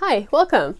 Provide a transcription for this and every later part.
Hi, welcome.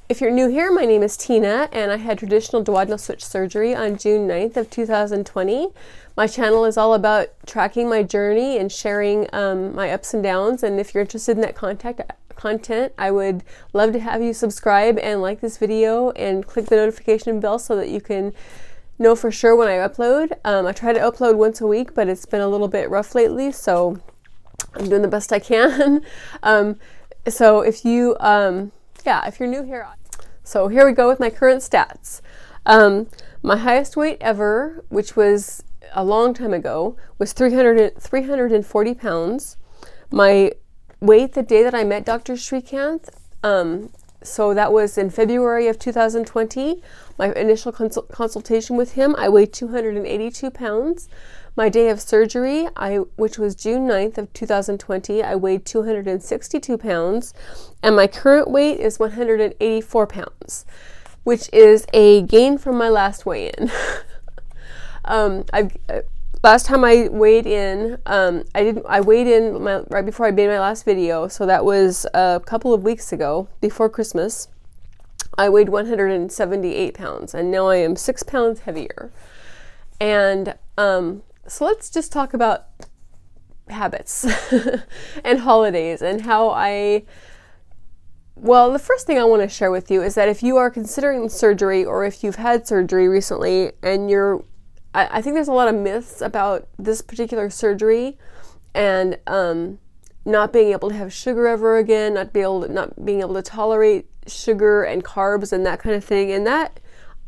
If you're new here, my name is Tina and I had traditional duodenal switch surgery on June 9th of 2020. My channel is all about tracking my journey and sharing my ups and downs, and if you're interested in that content, I would love to have you subscribe and like this video and click the notification bell so that you can know for sure when I upload. I try to upload once a week, but it's been a little bit rough lately, so I'm doing the best I can. So if you, if you're new here, so here we go with my current stats. My highest weight ever, which was a long time ago, was 340 pounds. My weight the day that I met Dr. Srikanth, so that was in February of 2020. My initial consultation with him, I weighed 282 pounds. My day of surgery, which was June 9th of 2020, I weighed 262 pounds, and my current weight is 184 pounds, which is a gain from my last weigh-in. Last time I weighed in, I weighed in right before I made my last video, so that was a couple of weeks ago, before Christmas. I weighed 178 pounds, and now I am 6 pounds heavier. And so let's just talk about habits and holidays and how well, the first thing I want to share with you is that if you are considering surgery or if you've had surgery recently and I think there's a lot of myths about this particular surgery and not being able to have sugar ever again, not being able to tolerate sugar and carbs and that kind of thing. And that,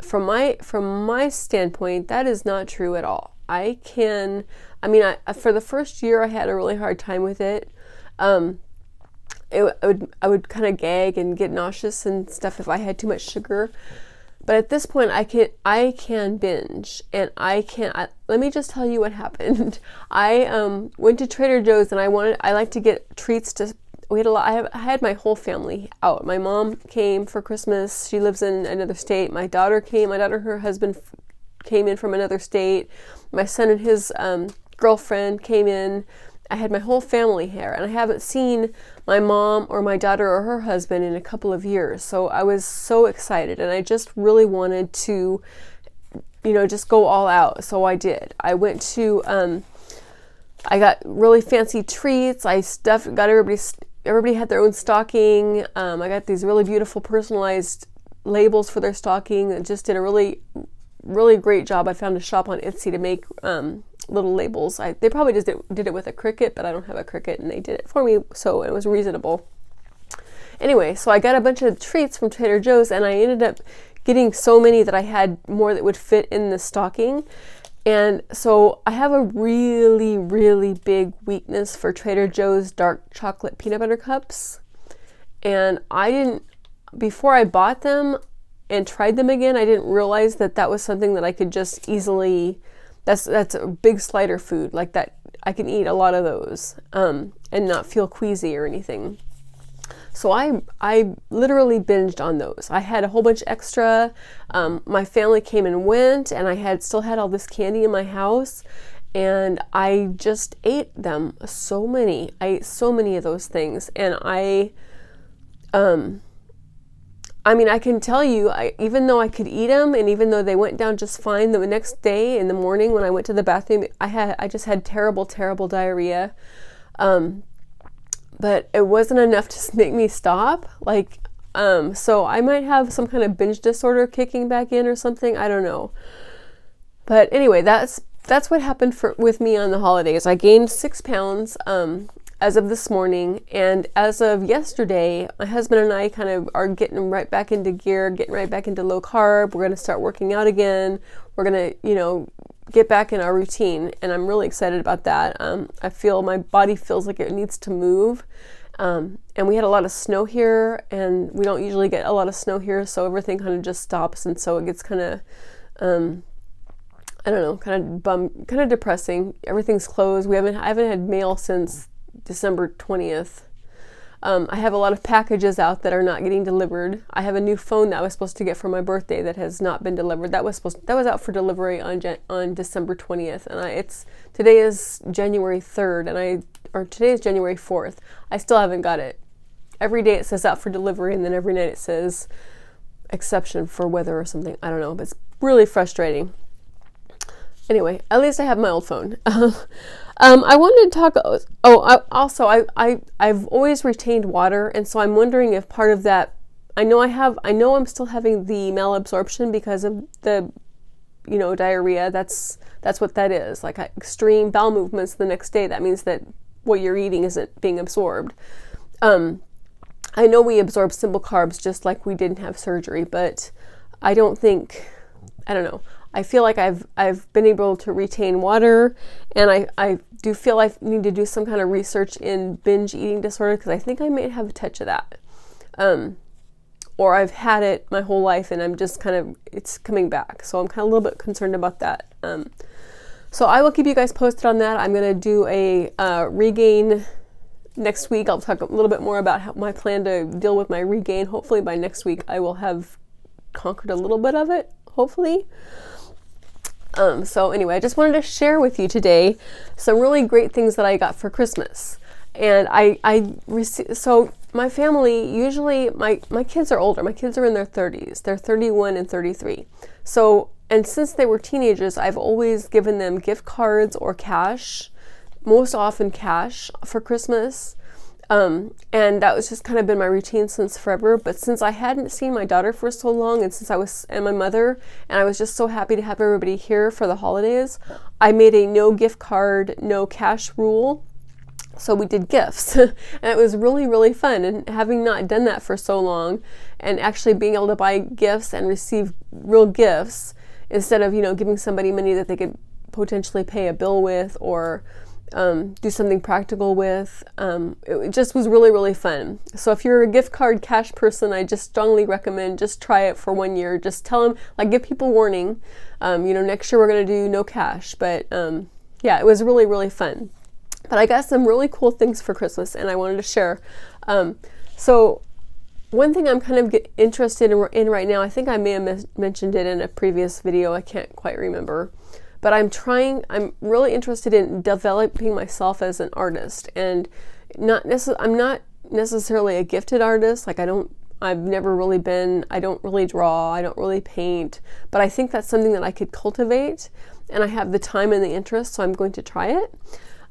from my standpoint, that is not true at all. I for the first year I had a really hard time with it. I would kind of gag and get nauseous and stuff if I had too much sugar. But at this point, I can binge, and let me just tell you what happened. I went to Trader Joe's, and I like to get treats to. I had my whole family out. My mom came for Christmas. She lives in another state. My daughter came. Her husband came in from another state. My son and his girlfriend came in. I had my whole family here, and I haven't seen my mom or my daughter or her husband in a couple of years. So I was so excited, and I just really wanted to, just go all out. So I did. I went to, I got really fancy treats. Got everybody had their own stocking. I got these really beautiful personalized labels for their stocking. I just did a really great job. I found a shop on Etsy to make little labels. They probably just did it with a Cricut, but I don't have a Cricut, and they did it for me, so it was reasonable. Anyway, so I got a bunch of treats from Trader Joe's, and I ended up getting so many that I had more that would fit in the stocking. And so I have a really, really big weakness for Trader Joe's dark chocolate peanut butter cups. And before I bought them and tried them again, I didn't realize that was something that I could just easily, that's a big slider food, like that. I can eat a lot of those and not feel queasy or anything. So I literally binged on those. I had a whole bunch extra. My family came and went, and I still had all this candy in my house, and I just ate them. I ate so many of those things, and I can tell you, even though I could eat them, and even though they went down just fine, the next day in the morning when I went to the bathroom, I just had terrible, terrible diarrhea. But it wasn't enough to make me stop. So I might have some kind of binge disorder kicking back in or something. I don't know. But anyway, that's what happened with me on the holidays. I gained 6 pounds. As of this morning, and as of yesterday, my husband and I kind of are getting right back into gear, getting right back into low carb. We're going to start working out again. We're going to, get back in our routine, and I'm really excited about that. I feel my body feels like it needs to move. And we had a lot of snow here, and we don't usually get a lot of snow here, so everything kind of just stops, and so it gets kind of, I don't know, kind of depressing. Everything's closed. I haven't had mail since December 20th. I have a lot of packages out that are not getting delivered. I have a new phone that I was supposed to get for my birthday that has not been delivered. That was out for delivery on December 20th, and today is January 3rd, or today is January 4th. I still haven't got it. every day it says out for delivery, and then every night it says exception for weather or something. I don't know, but it's really frustrating. Anyway, at least I have my old phone. I wanted to talk. I've always retained water, and so I'm wondering if part of that. I know I'm still having the malabsorption because of the, diarrhea. That's what that is. Like extreme bowel movements the next day. That means that what you're eating isn't being absorbed. I know we absorb simple carbs just like we didn't have surgery, but I don't know. I feel like I've been able to retain water, and I do feel I need to do some kind of research in binge eating disorder, because I think I may have a touch of that. Or I've had it my whole life and I'm just it's coming back. So I'm kind of a little bit concerned about that. So I will keep you guys posted on that. I'm going to do a regain next week. I'll talk a little bit more about my plan to deal with my regain. Hopefully by next week I will have conquered a little bit of it, hopefully. So anyway, I just wanted to share with you today some really great things that I got for Christmas. And so my family, usually my kids are older. My kids are in their 30s. They're 31 and 33. So, and since they were teenagers, I've always given them gift cards or cash, most often cash for Christmas. And that was just kind of been my routine since forever. But since I hadn't seen my daughter for so long, and my mother, and I was just so happy to have everybody here for the holidays, I made a no gift card, no cash rule. So we did gifts, and it was really, really fun. And having not done that for so long, and actually being able to buy gifts and receive real gifts instead of, giving somebody money that they could potentially pay a bill with or do something practical with. It just was really, really fun. So if you're a gift card cash person, I just strongly recommend just try it for 1 year. Just tell them, give people warning, next year we're going to do no cash. But yeah, it was really, really fun. But I got some really cool things for Christmas, and I wanted to share. So one thing I'm kind of interested in right now, I think I may have mentioned it in a previous video, I can't quite remember. But I'm really interested in developing myself as an artist, and I'm not necessarily a gifted artist. I've never really been, I don't really draw, I don't really paint, but I think that's something that I could cultivate, and I have the time and the interest, so I'm going to try it.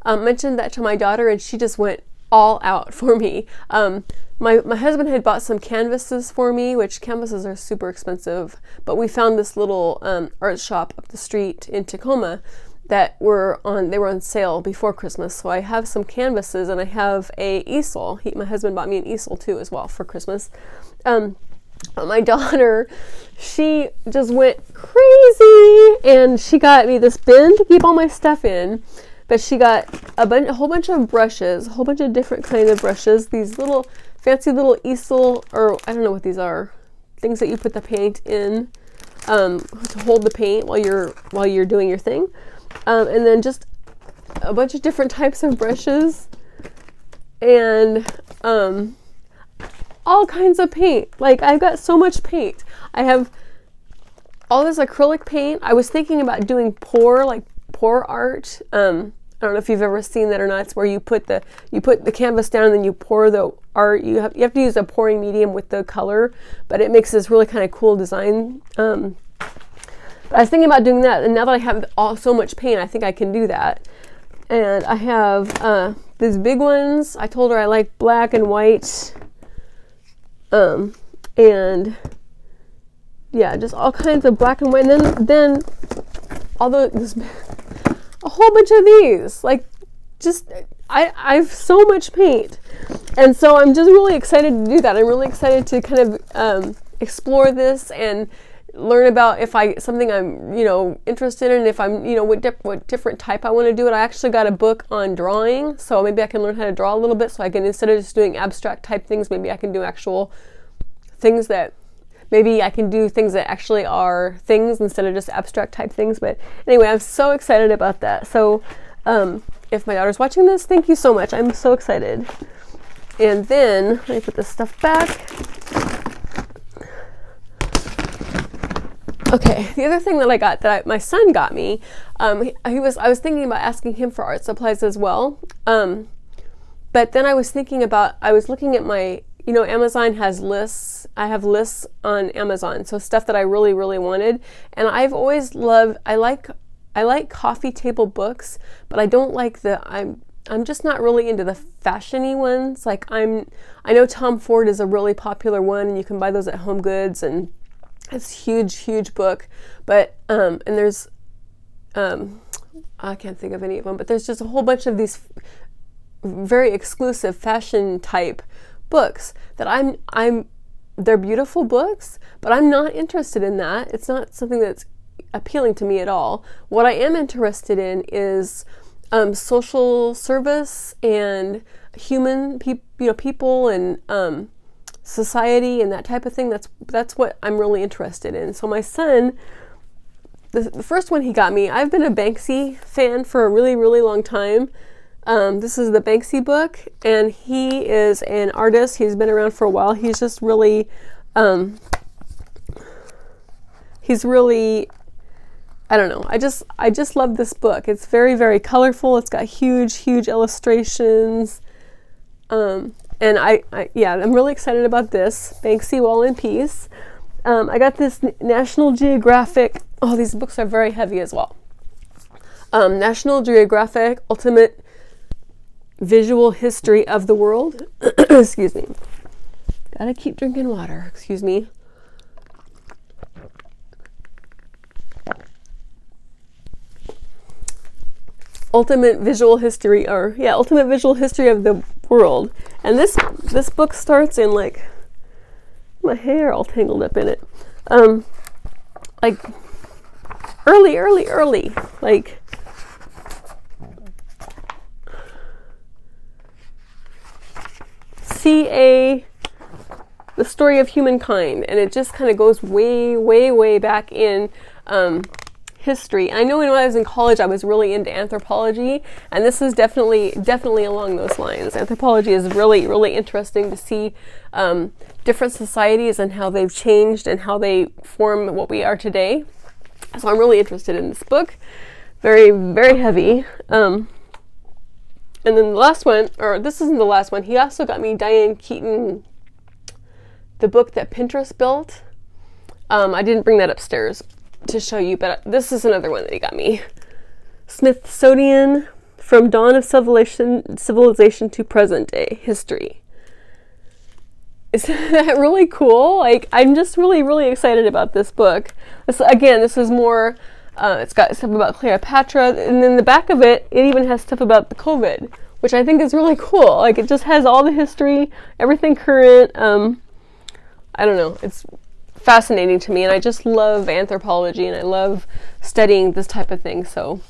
Mentioned that to my daughter, and she just went all out for me. My husband had bought some canvases for me, which canvases are super expensive, but we found this little art shop up the street in Tacoma that they were on sale before Christmas. So I have some canvases, and I have a easel. My husband bought me an easel too as well for Christmas. My daughter, she just went crazy, and she got me this bin to keep all my stuff in. But she got a whole bunch of brushes, a whole bunch of different kinds of brushes. These little fancy little easel, or I don't know what these are, things that you put the paint in to hold the paint while you're doing your thing, and then just a bunch of different types of brushes, and all kinds of paint. I've got so much paint. I have all this acrylic paint. I was thinking about doing pour art. I don't know if you've ever seen that or not. It's where you put the canvas down and then you pour the art. You have to use a pouring medium with the color, but it makes this really kind of cool design. But I was thinking about doing that, and now that I have so much paint, I think I can do that. And I have these big ones. I told her I like black and white, and yeah, just all kinds of black and white. And then a whole bunch of these, I have so much paint, and so I'm just really excited to do that. I'm really excited to kind of explore this and learn about something I'm interested in, if I'm what different type I want to do it. I actually got a book on drawing, so maybe I can learn how to draw a little bit, so I can, instead of just doing abstract type things, maybe I can do actual things that. Maybe I can do things that actually are things instead of just abstract type things. But anyway, I'm so excited about that. So if my daughter's watching this, thank you so much. I'm so excited. And then let me put this stuff back. Okay, the other thing that I got, my son got me, I was thinking about asking him for art supplies as well. But then I was looking at my you know, Amazon has lists. I have lists on Amazon, so stuff that I really, really wanted. And I've always loved, I like coffee table books, but I don't like I'm just not really into the fashion-y ones. Like I know Tom Ford is a really popular one, and you can buy those at Home Goods, and it's a huge, huge book. But and there's I can't think of any of them, but there's just a whole bunch of these very exclusive fashion type books that they're beautiful books, but I'm not interested in that. It's not something that's appealing to me at all. What I am interested in is social service and human people and society and that type of thing. That's what I'm really interested in. So my son, the first one he got me, I've been a Banksy fan for a really, really long time. This is the Banksy Book, and he is an artist. He's been around for a while. He's just really, I don't know. I just love this book. It's very, very colorful. It's got huge, huge illustrations. And I'm really excited about this. Banksy, Wall in Peace. I got this National Geographic. Oh, these books are very heavy as well. National Geographic Ultimate Visual History of the World. Excuse me. Gotta keep drinking water. Excuse me. Ultimate Visual History of the World. And this book starts in, like, my hair all tangled up in it. Like early, like the story of humankind, and it just kind of goes way, way, way back in history. I know when I was in college, I was really into anthropology, and this is definitely along those lines. Anthropology is really, really interesting to see different societies and how they've changed and how they form what we are today. So I'm really interested in this book. Very, very heavy. And then the last one, or this isn't the last one, he also got me Diane Keaton, The Book That Pinterest Built. I didn't bring that upstairs to show you, but this is another one that he got me. Smithsonian, From Dawn of Civilization to Present Day History. Isn't that really cool? Like, I'm just really, really excited about this book. This is more, it's got stuff about Cleopatra, and then the back of it, it even has stuff about the COVID, which I think is really cool. Like, it just has all the history, everything current. I don't know, it's fascinating to me, and I just love anthropology, and I love studying this type of thing, so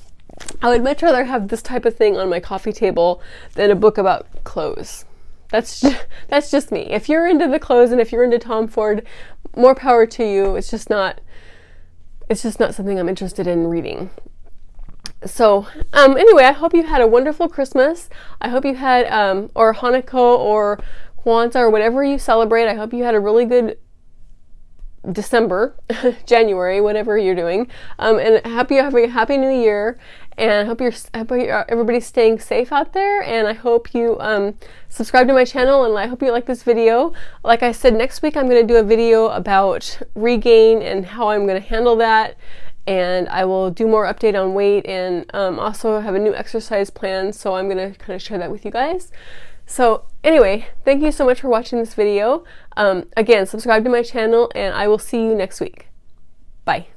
I would much rather have this type of thing on my coffee table than a book about clothes. That's just me. If you're into the clothes and if you're into Tom Ford, more power to you. It's just not something I'm interested in reading. So anyway, I hope you had a wonderful Christmas. I hope you had or Hanukkah or Kwanzaa or whatever you celebrate. I hope you had a really good December, January, whatever you're doing, and happy New Year, and I hope everybody's staying safe out there, and I hope you subscribe to my channel, and I hope you like this video. Like I said, next week I'm going to do a video about regain and how I'm going to handle that, and I will do more update on weight, and also have a new exercise plan, so I'm going to kind of share that with you guys. So anyway, thank you so much for watching this video. Again, subscribe to my channel, and I will see you next week. Bye.